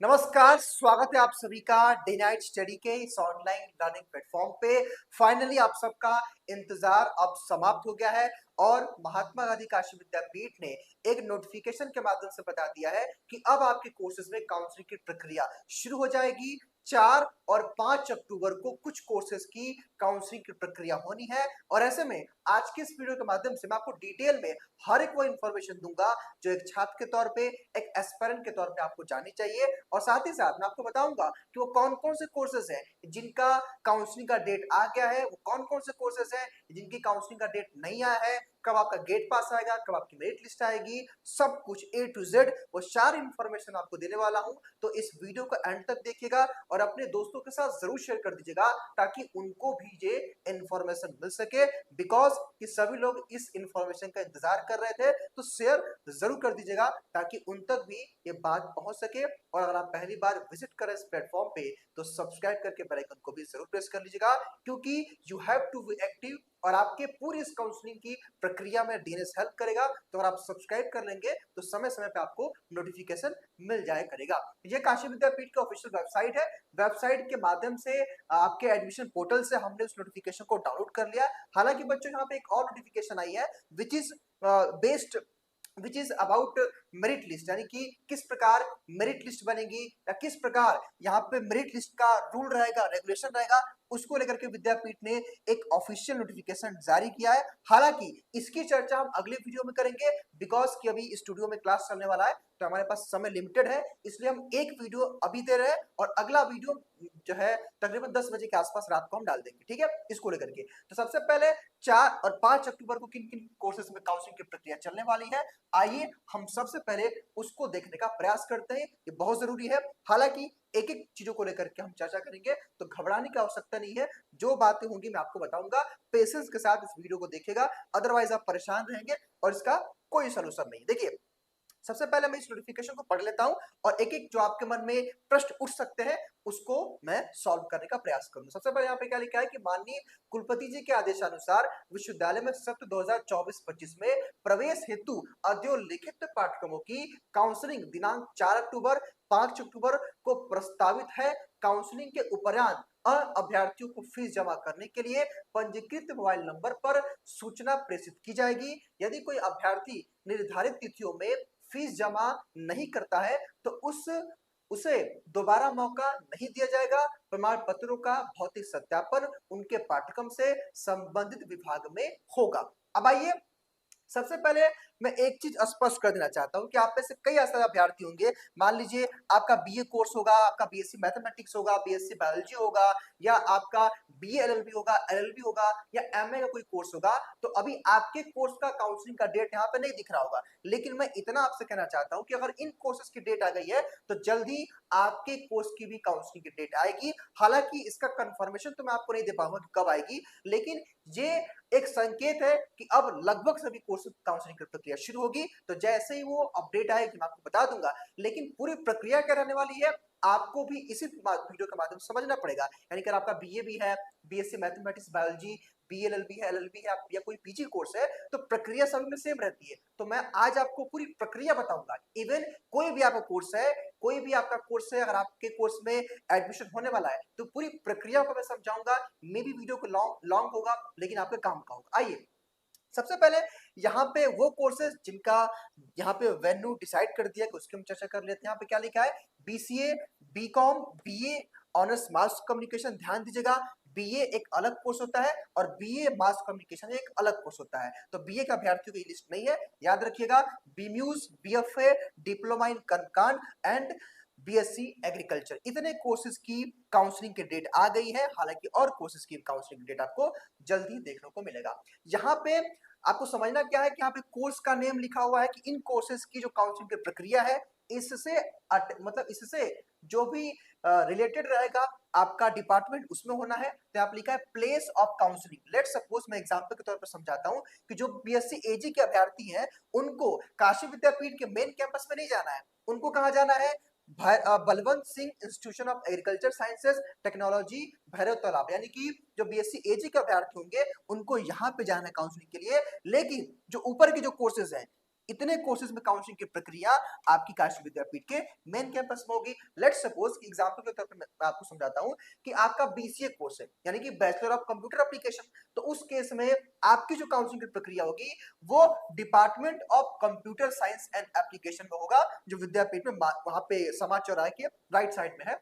नमस्कार, स्वागत है आप सभी का डे नाइट स्टडी के इस ऑनलाइन लर्निंग प्लेटफॉर्म पे। फाइनली आप सबका इंतजार अब समाप्त हो गया है और महात्मा गांधी काशी विद्यापीठ ने एक नोटिफिकेशन के माध्यम से बता दिया है कि अब आपके कोर्सेज में काउंसलिंग की प्रक्रिया शुरू हो जाएगी। 4 और 5 अक्टूबर को कुछ कोर्सेज की काउंसलिंग की प्रक्रिया होनी है और ऐसे में आज के इस वीडियो के माध्यम से मैं आपको डिटेल में हर एक वो इन्फॉर्मेशन दूंगा जो एक छात्र के तौर पे, एक एस्पिरेंट के तौर पे आपको जाननी चाहिए। और साथ ही साथ मैं आपको बताऊंगा कि वो कौन कौन से कोर्सेज हैं जिनका काउंसलिंग का डेट आ गया है, वो कौन कौन से कोर्सेज हैं जिनकी काउंसलिंग का डेट नहीं आया है, कब आपका गेट पास आएगा, कब आपकी मेरिट लिस्ट आएगी, सब कुछ ए टू जेड वो सारी इंफॉर्मेशन आपको देने वाला हूं। तो इस वीडियो को एंड तक देखिएगा और अपने दोस्तों के साथ जरूर शेयर कर दीजिएगा ताकि उनको भी ये इंफॉर्मेशन मिल सके। बिकॉज कि सभी लोग इस इंफॉर्मेशन का इंतजार कर रहे थे, तो शेयर जरूर कर दीजिएगा ताकि उन तक भी ये बात पहुंच सके। और अगर आप पहली बार विजिट करें इस प्लेटफॉर्म पे तो सब्सक्राइब करके बेल आइकन को भी जरूर प्रेस कर लीजिएगा, क्योंकि you have to be active और आपके पूरी इस काउंसलिंग की प्रक्रिया में डीएनएस हेल्प करेगा। तो अगर आप सब्सक्राइब कर लेंगे तो समय समय पे आपको नोटिफिकेशन मिल जाया करेगा। ये काशी विद्यापीठ की ऑफिशियल वेबसाइट है। वेबसाइट के माध्यम से आपके एडमिशन पोर्टल से हमने उस नोटिफिकेशन को डाउनलोड कर लिया। हालांकि बच्चों यहाँ पे एक और नोटिफिकेशन आई है which is based which is about merit list, यानी कि किस प्रकार मेरिट लिस्ट बनेगी या किस प्रकार यहाँ पे मेरिट लिस्ट का रूल रहेगा, रेगुलेशन रहेगा, उसको लेकर के विद्यापीठ ने एक ऑफिशियल नोटिफिकेशन जारी किया है। हालांकि इसकी चर्चा हम अगले वीडियो में करेंगे बिकॉज कि अभी स्टूडियो में क्लास चलने वाला है तो हमारे पास समय लिमिटेड है, इसलिए हम एक वीडियो अभी दे रहे हैं और अगला वीडियो जो है तकरीबन 10 बजे के आसपास रात को हम डाल देंगे, ठीक है, इसको लेकर के। तो सबसे पहले 4 और 5 अक्टूबर को किन किन कोर्सेज में काउंसलिंग की प्रक्रिया चलने वाली है, आइए हम सबसे पहले उसको देखने का प्रयास करते हैं। ये बहुत जरूरी है। हालांकि एक एक चीजों को लेकर के हम चर्चा करेंगे तो घबराने की आवश्यकता नहीं है। जो बातें होंगी मैं आपको बताऊंगा, पेशेंस के साथ इस वीडियो को देखिएगा, अदरवाइज आप परेशान रहेंगे और इसका कोई सोल्यूशन नहीं। देखिए, सबसे पहले मैं इस नोटिफिकेशन को पढ़ लेता हूं और एक एक जो आपके मन में प्रश्न उठ सकते हैं उसको मैं सॉल्व करने का प्रयास करूंगा। सबसे पहले यहाँ पे क्या लिखा है कि माननीय कुलपति जी के आदेशानुसार विश्वविद्यालय में सत्र 2024-25 में प्रवेश हेतु अधोलिखित पाठ्यक्रमों की काउंसलिंग दिनांक 4 अक्टूबर 5 अक्टूबर को प्रस्तावित है। काउंसलिंग के उपरांत अभ्यर्थियों को फीस जमा करने के लिए पंजीकृत मोबाइल नंबर पर सूचना प्रेषित की जाएगी। यदि कोई अभ्यर्थी निर्धारित तिथियों में फीस जमा नहीं करता है तो उसे दोबारा मौका नहीं दिया जाएगा। प्रमाण पत्रों का भौतिक सत्यापन उनके पाठ्यक्रम से संबंधित विभाग में होगा। अब आइए, सबसे पहले मैं एक चीज स्पष्ट कर देना चाहता हूं कि आप में से कई ऐसे अभ्यर्थी होंगे, मान लीजिए आपका बीए कोर्स होगा, आपका बीएससी मैथमेटिक्स होगा, बीएससी बायोलॉजी होगा, या आपका बीए एलएलबी होगा, एलएलबी होगा, या एमए का कोई कोर्स होगा, तो अभी आपके कोर्स का काउंसलिंग का डेट यहाँ पे नहीं दिख रहा होगा। लेकिन मैं इतना आपसे कहना चाहता हूं कि अगर इन कोर्सेज की डेट आ गई है तो जल्द ही आपके कोर्स की भी काउंसलिंग की डेट आएगी। हालांकि इसका कंफर्मेशन तो मैं आपको नहीं दे पाऊंगा कि कब आएगी, लेकिन ये एक संकेत है कि अब लगभग सभी कोर्स काउंसलिंग की प्रक्रिया शुरू होगी। तो जैसे ही वो अपडेट आएगी मैं आपको बता दूंगा, लेकिन पूरी प्रक्रिया क्या रहने वाली है आपको भी इसी वीडियो के माध्यम से समझना पड़ेगा। यानी कि आपका बीए भी है, बीएससी मैथमेटिक्स बायोलॉजी, बीएलएलबी है, एलएलबी है, या कोई पीजी कोर्स है, तो प्रक्रिया सभी में सेम रहती है। तो मैं आज आपको पूरी प्रक्रिया बताऊंगा। इवन कोई भी आपका कोर्स है, कोई भी आपका कोर्स है, अगर आपके कोर्स में एडमिशन होने वाला है तो पूरी प्रक्रिया को मैं समझाऊंगा। मे भी वीडियो को लॉन्ग होगा लेकिन आपके काम का होगा। आइए, सबसे पहले यहाँ पे वो कोर्सेज जिनका यहाँ पे वेन्यू डिसाइड कर दिया कि उसकी हम चर्चा कर लेते हैं। यहाँ पे क्या लिखा है, BCA, BCom, BA honours mass communication. ध्यान दीजिएगा, बीए एक अलग कोर्स होता है और बीए मास कम्युनिकेशन एक अलग कोर्स होता है। तो बीए का अभ्यर्थियों की लिस्ट नहीं है, याद रखिएगा। बीम्यूज, बीएफए, डिप्लोमा इन कनकान एंड बीएससी एग्रीकल्चर, इतने कोर्सेज की काउंसलिंग की डेट आ गई है। हालांकि और कोर्सेज की काउंसलिंग डेट आपको जल्दी देखने को मिलेगा। यहाँ पे आपको समझना क्या है कि यहाँ पे कोर्स का नेम लिखा हुआ है कि इन कोर्सेज की जो काउंसलिंग की प्रक्रिया है इससे मतलब इससे जो भी रिलेटेड रहेगा आपका डिपार्टमेंट उसमें होना है। तो आप लिखा है place of counselling. Let suppose मैं एग्जांपल के तौर पर समझाता हूं कि जो बीएससी एजी के अभ्यर्थी हैं उनको काशी विद्यापीठ के मेन कैंपस में नहीं जाना है, उनको कहाँ जाना है, Balwant Singh institution of agriculture sciences technology Bhairav तालाब। यानी कि जो बीएससी एजी के अभ्यर्थी होंगे उनको यहाँ पे जाना है काउंसलिंग के लिए। लेकिन जो ऊपर के जो कोर्सेज हैं इतने कोर्सेज में काउंसलिंग की प्रक्रिया आपकी काशी विद्यापीठ के मेन कैंपस में होगी। लेट्स सपोज कि एग्जांपल के तौर पर मैं आपको समझाता हूं कि आपका बीसीए कोर्स है यानी कि बैचलर ऑफ कंप्यूटर एप्लीकेशन, तो उस केस में आपकी जो काउंसलिंग की प्रक्रिया होगी वो department of computer science and application में होगा, जो विद्यापीठ में वहां पे समाज चौराहे के राइट साइड में है।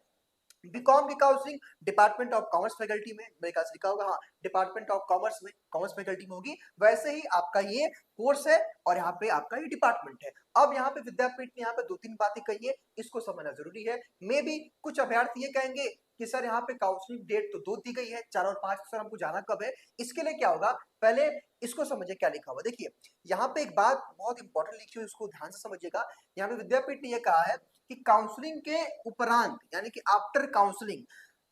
बीकॉम की counselling department of commerce faculty में, मेरे ख्याल से लिखा होगा, हाँ डिपार्टमेंट ऑफ कॉमर्स में, कॉमर्स फैकल्टी में होगी। वैसे ही आपका ये कोर्स है और यहाँ पे आपका ये डिपार्टमेंट है। अब यहाँ पे विद्यापीठ ने यहाँ पे 2-3 बातें कही है, इसको समझना जरूरी है। मे बी कुछ अभ्यर्थी ये कहेंगे कि सर यहाँ पे काउंसलिंग डेट तो 2 दी गई है, 4 और 5, सर हमको जाना कब है? इसके लिए क्या होगा, पहले इसको समझिए क्या लिखा हुआ। देखिए यहाँ पे एक बात बहुत इंपॉर्टेंट लिखी हुई, उसको ध्यान से समझिएगा। यहाँ पे विद्यापीठ ने यह कहा है कि काउंसलिंग के उपरांत यानी कि आफ्टर काउंसलिंग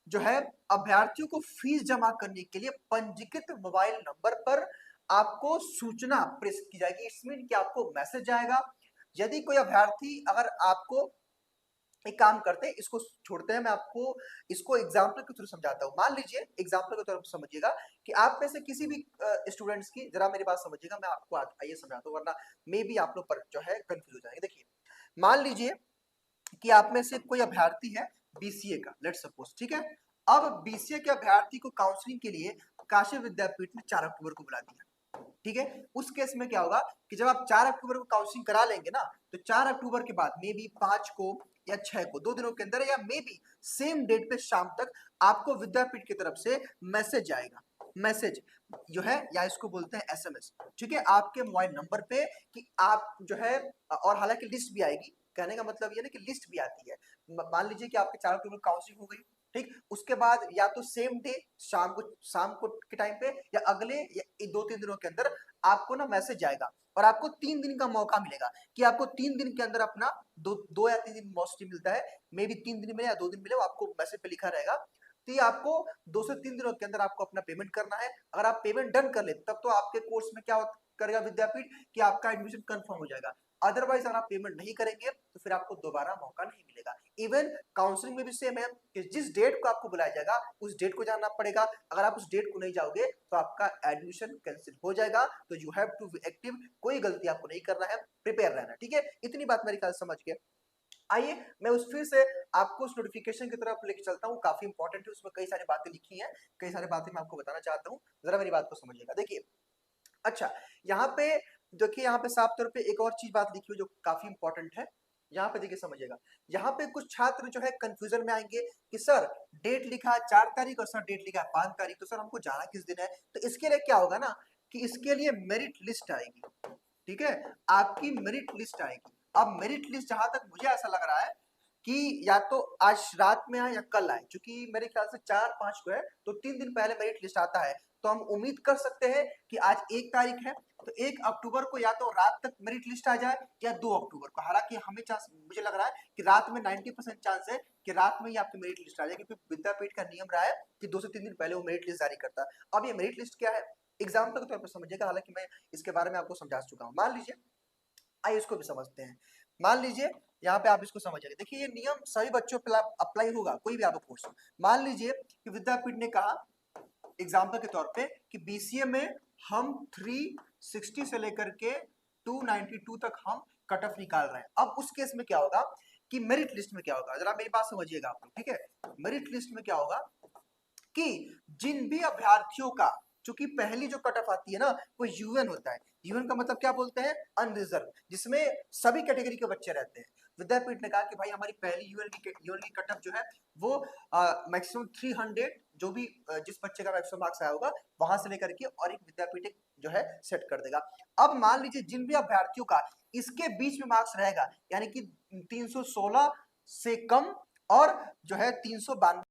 जो है अभ्यर्थियों को फीस जमा करने के लिए पंजीकृत मोबाइल नंबर पर आपको सूचना प्रेषित की जाएगी। इसमें कि आपको मैसेज जाएगा। यदि कोई अभ्यर्थी, अगर आपको एक काम करते हैं, इसको छोड़ते हैं, मैं आपको इसको एग्जाम्पल के थ्रू समझाता हूँ। मान लीजिए एग्जाम्पल के तौर पर समझिएगा कि आप में से किसी भी स्टूडेंट्स की, जरा मेरी बात समझिएगा, मैं आपको आइए समझाता हूँ, वरना मे बी आप लोग पर जो है कंफ्यूज हो जाएंगे। देखिए मान लीजिए कि आप में से कोई अभ्यर्थी है बीसीए का, लेट्स सपोज, ठीक है। अब बीसीए के अभ्यर्थी को काउंसलिंग के लिए काशी विद्यापीठ ने 4 अक्टूबर को बुला दिया, ठीक है। उस केस में क्या होगा कि जब आप 4 अक्टूबर को काउंसलिंग करा लेंगे ना, तो 4 अक्टूबर के बाद मे बी 5 को या 6 को, 2 दिनों के अंदर, या मे बी सेम डेट पे शाम तक आपको विद्यापीठ की तरफ से मैसेज आएगा। मैसेज जो है, या इसको बोलते हैं एसएमएस, ठीक है, आपके मोबाइल नंबर पे कि आप जो है, और हालांकि लिस्ट भी आएगी। कहने का मतलब ये ना कि लिस्ट भी आती है। मान लीजिए कि आपके 4 अक्टूबर काउंसलिंग हो गई, ठीक, उसके बाद या तो सेम डे शाम को के टाइम पे, या अगले 2-3 दिनों के अंदर आपको ना मैसेज आएगा, और आपको 3 दिन का मौका मिलेगा कि आपको 3 दिन के अंदर अपना, 2 या 3 दिन मोस्टली मिलता है, मे बी 3 दिन मिले या 2 दिन मिले, वो आपको मैसेज पे लिखा रहेगा। तो ये आपको 2 से 3 दिनों के अंदर आपको अपना पेमेंट करना है। अगर आप पेमेंट डन कर ले तब तो आपके कोर्स में क्या करेगा विद्यापीठ कि आपका एडमिशन कंफर्म हो जाएगा। अदरवाइज अगर आप पेमेंट नहीं करेंगे तो फिर आपको दोबारा मौका नहीं मिलेगा। इवन काउंसलिंग में भी सेम है कि जिस डेट को आपको बुलाया जाएगा उस डेट को जाना पड़ेगा। अगर आप उस डेट को नहीं जाओगे तो आपका एडमिशन कैंसिल हो जाएगा। तो you have to be active, कोई गलती आपको नहीं करना है, प्रिपेयर रहना, ठीक है। इतनी बात मेरे ख्याल समझ गए। आइए मैं उस फिर से आपको उस नोटिफिकेशन की तरफ लेके चलता हूँ, काफी इंपॉर्टेंट है, उसमें कई सारी बातें लिखी हैं, कई सारी बातें मैं आपको बताना चाहता हूँ, जरा मेरी बात को समझिएगा। देखिए अच्छा, यहाँ पे देखिए, यहाँ पे साफ तौर पे एक और चीज बात लिखी हुई जो काफी इंपॉर्टेंट है। यहाँ पे देखिए समझिएगा, यहाँ पे कुछ छात्र जो है कंफ्यूजन में आएंगे कि सर डेट लिखा है 4 तारीख और सर डेट लिखा है 5 तारीख, तो सर हमको जाना किस दिन है? तो इसके लिए क्या होगा ना कि इसके लिए मेरिट लिस्ट आएगी, ठीक है, आपकी मेरिट लिस्ट आएगी। अब मेरिट लिस्ट जहां तक मुझे ऐसा लग रहा है कि या तो आज रात में आए या कल आए, क्योंकि मेरे ख्याल से 4-5 को है, तो 3 दिन पहले मेरिट लिस्ट आता है। तो हम उम्मीद कर सकते हैं कि आज 1 तारीख है, तो 1 अक्टूबर को या तो रात तक मेरिट लिस्ट आ जाए या 2 अक्टूबर को। हालांकि हमें चांस, मुझे लग रहा है कि रात में 90% चांस है कि रात में ही आपकी मेरिट लिस्ट आ जाए, क्योंकि विद्यापीठ का नियम रहा है कि 2 से 3 दिन पहले वो मेरिट लिस्ट जारी करता है। अब ये मेरिट लिस्ट क्या है, एग्जाम्पल के तौर पर समझिएगा, हालांकि मैं इसके बारे में आपको समझा चुका हूँ। मान लीजिए, आइए इसको भी समझते हैं। मान लीजिए यहाँ पे आप इसको समझिएगा, देखिए ये नियम सभी बच्चों पर अप्लाई होगा, कोई भी आपका कोर्स हो। मान लीजिए कि विद्यापीठ ने कहा एग्जाम्पल के तौर पे कि बीसीए में हम 360 से लेकर के 292 तक हम कट ऑफ निकाल रहे हैं। अब उस केस में क्या होगा कि मेरिट लिस्ट में क्या होगा, जरा मेरी बात समझिएगा आप लोग, ठीक है। मेरिट लिस्ट में क्या होगा कि जिन भी अभ्यर्थियों का, चूंकि पहली जो कट ऑफ आती है ना वो यूएन होता है। यूएन का मतलब क्या बोलते हैं, अनरिजर्व, जिसमें सभी कैटेगरी के बच्चे रहते हैं। विद्यापीठ ने कहा कि भाई हमारी पहली यूएन की कट ऑफ जो है वो मैक्सिमम 300, जो भी जिस बच्चे का मैक्सिमम मार्क्स आया होगा वहां से लेकर के, और एक विद्यापीठ जो है सेट कर देगा। अब मान लीजिए जिन भी अभ्यर्थियों का इसके बीच में मार्क्स रहेगा, यानी कि 316 से कम और जो है 392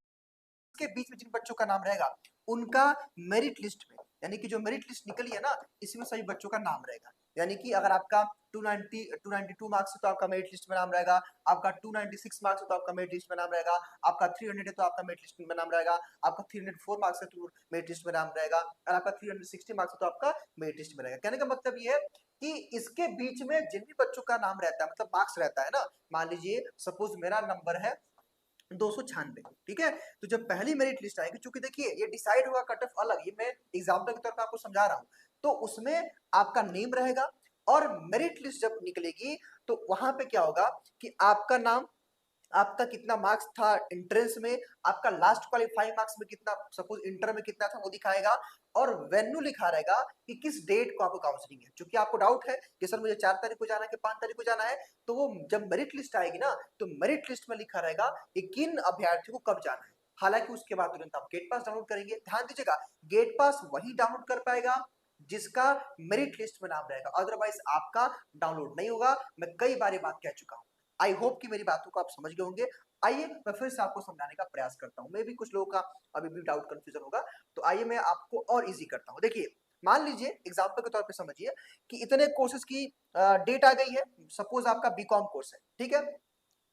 के बीच में जिन बच्चों का नाम रहेगा उनका मेरिट लिस्ट में, यानी कि जो मेरिट लिस्ट निकली है ना इसमें सभी बच्चों का नाम रहेगा। यानी कि अगर आपका 292 मार्क्स है तो आपका मेरिट लिस्ट में नाम रहेगा, आपका 296 मार्क्स है तो आपका मेरिट लिस्ट में नाम रहेगा, आपका 300 है तो आपका मेरिट लिस्ट में नाम रहेगा, आपका 304 मार्क्स है तो मेरिट लिस्ट में नाम रहेगा, और आपका 360 मार्क्स है तो आपका मेरिट लिस्ट में रहेगा। कहने का मतलब ये है कि इसके बीच में जिन भी बच्चों का नाम रहता है, मतलब मार्क्स रहता है ना, मान लीजिए सपोज मेरा नंबर है 296, ठीक है, तो जब पहली मेरिट लिस्ट आएगी, चूंकि देखिए ये डिसाइड होगा कट ऑफ अलग, ये मैं एग्जाम्पल के तौर पर आपको समझा रहा हूं, तो उसमें आपका नेम रहेगा, और मेरिट लिस्ट जब निकलेगी तो वहां पे क्या होगा कि आपका नाम, आपका कितना मार्क्स था एंट्रेंस में, आपका लास्ट क्वालिफाइंग मार्क्स में कितना, सपोज इंटर में कितना था वो दिखाएगा, और वेन्यू लिखा रहेगा कि किस डेट को आपको काउंसलिंग है। क्योंकि आपको डाउट है कि सर मुझे 4 तारीख को जाना है कि 5 तारीख को जाना है, तो वो जब मेरिट लिस्ट आएगी ना, तो मेरिट लिस्ट में लिखा रहेगा कि किन अभ्यर्थियों को कब जाना है। हालांकि उसके बाद तुरंत आप गेट पास डाउनलोड करेंगे। ध्यान दीजिएगा, गेट पास वही डाउनलोड कर पाएगा जिसका मेरिट लिस्ट में नाम रहेगा, अदरवाइज आपका डाउनलोड नहीं होगा। मैं कई बार ये बात कह चुका हूं। आई होप कि मेरी बातों को आप समझ गए होंगे। आइए मैं फिर से आपको समझाने का प्रयास करता हूं, मे भी कुछ लोगों का अभी भी डाउट कंफ्यूजन होगा, तो आइए मैं आपको और इजी करता हूं। देखिए, मान लीजिए एग्जाम्पल के तौर पे समझिए कि इतने कोर्सेज की डेट आ गई है। सपोज आपका बीकॉम कोर्स है, ठीक है।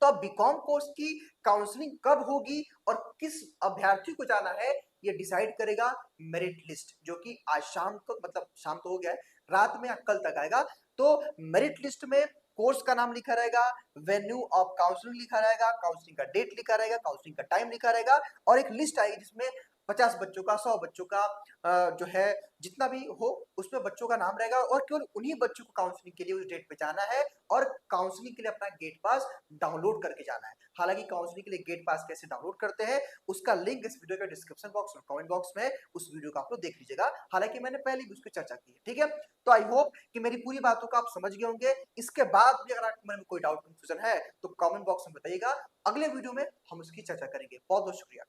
तो अब बीकॉम कोर्स की काउंसलिंग कब होगी और किस अभ्यर्थी को जाना है, ये डिसाइड करेगा मेरिट लिस्ट, जो कि आज शाम को, मतलब शाम तो हो गया है, रात में या कल तक आएगा। तो मेरिट लिस्ट में कोर्स का नाम लिखा रहेगा, वेन्यू ऑफ काउंसलिंग लिखा रहेगा, काउंसलिंग का डेट लिखा रहेगा, काउंसलिंग का टाइम लिखा रहेगा, और एक लिस्ट आएगी जिसमें 50 बच्चों का, 100 बच्चों का, जो है जितना भी हो उसमें बच्चों का नाम रहेगा, और केवल उन्हीं बच्चों को काउंसलिंग के लिए उस डेट पे जाना है, और काउंसलिंग के लिए अपना गेट पास डाउनलोड करके जाना है। हालांकि काउंसलिंग के लिए गेट पास कैसे डाउनलोड करते हैं उसका लिंक इस वीडियो के डिस्क्रिप्शन बॉक्स और कमेंट बॉक्स में, उस वीडियो को आप लोग देख लीजिएगा। हालांकि मैंने पहले भी उसकी चर्चा की है, ठीक है। तो आई होप कि मेरी पूरी बातों को आप समझ गए होंगे। इसके बाद भी अगर आपके मन में कोई डाउट कंफ्यूजन है तो कमेंट बॉक्स में बताइएगा, अगले वीडियो में हम उसकी चर्चा करेंगे। बहुत बहुत शुक्रिया।